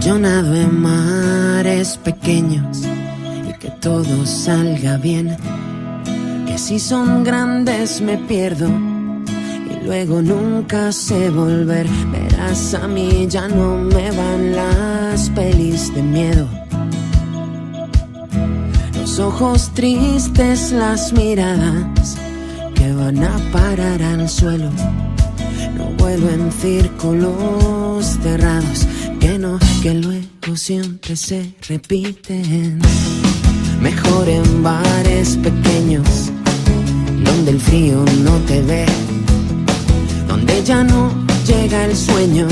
Yo nado en mares pequeños y que todo salga bien. Que si son grandes me pierdo y luego nunca sé volver. Verás, a mí ya no me van las pelis de miedo. Los ojos tristes, las miradas que van a parar al suelo. No vuelo en círculos cerrados, que no, que luego siempre se repiten. Mejor en bares pequeños, donde el frío no te ve, donde ya no llega el sueño.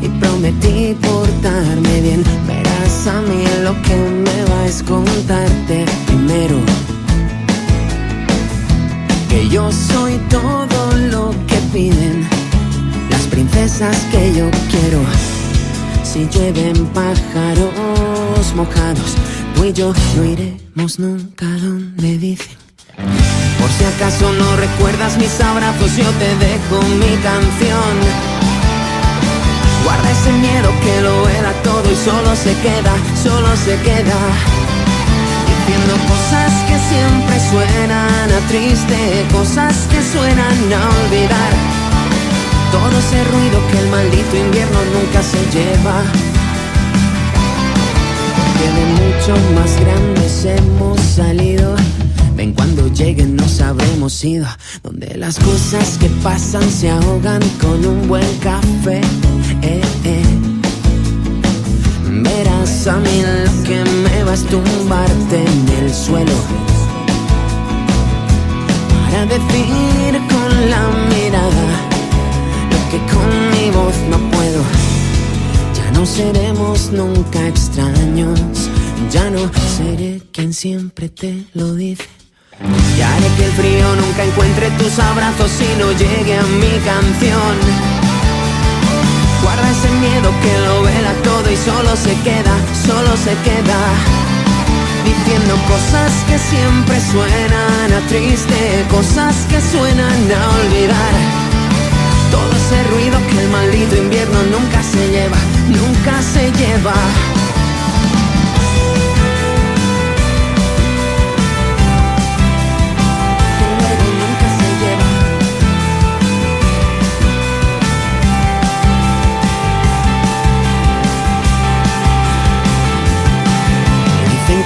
Y prometí portarme bien. Verás, a mí lo que me va es contarte primero que yo soy todo lo que piden las princesas que yo quiero. Si llueven pájaros mojados, tú y yo no iremos nunca donde dicen. Por si acaso no recuerdas mis abrazos, yo te dejo mi canción. Guarda ese miedo que lo era todo y solo se queda diciendo cosas que siempre suenan a triste, cosas que suenan a olvidar. Todo ese ruido que el maldito invierno nunca se lleva. Porque de mucho más grandes hemos salido. Ven, cuando lleguen nos habremos ido, donde las cosas que pasan se ahogan con un buen café. Verás, a mí lo que me va es tumbarte en el suelo para decir con la mirada lo que con mi voz no puedo. Ya no seremos nunca extraños, ya no seré quien siempre te lo dice. Y haré que el frío nunca encuentre tus abrazos y no llegue a mi canción. Guarda ese miedo que lo vela todo y solo se queda diciendo cosas que siempre suenan a triste, cosas que suenan a olvidar. Todo ese ruido que el maldito invierno nunca se lleva, nunca se lleva.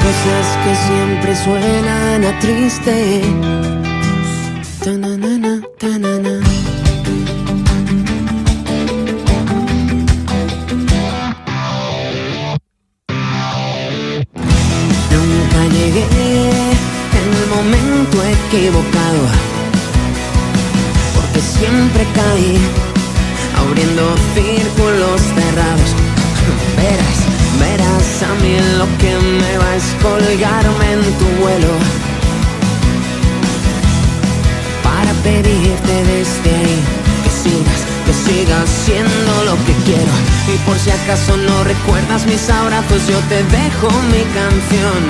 Cosas que siempre suenan a triste. Ta-na-na-na, ta-na-na. Nunca llegué en el momento equivocado, porque siempre caí abriendo círculos cerrados. Verás, a mí lo que me va es colgarme en tu vuelo para pedirte desde ahí que sigas siendo lo que quiero. Y por si acaso no recuerdas mis abrazos, yo te dejo mi canción.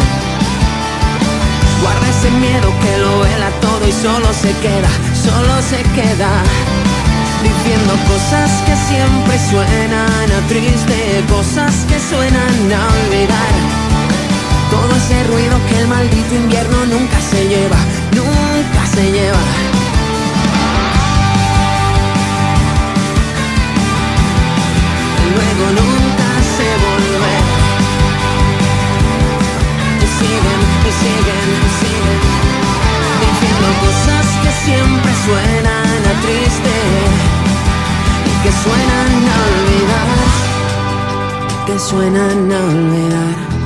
Guarda ese miedo que lo vela todo y solo se queda diciendo cosas que siempre suenan a triste, cosas que suenan a olvidar. Todo ese ruido que el maldito invierno nunca se lleva, nunca se lleva. Y luego nunca se volver. Y siguen diciendo cosas que siempre suenan a triste, que suenan a olvidar, que suenan a olvidar.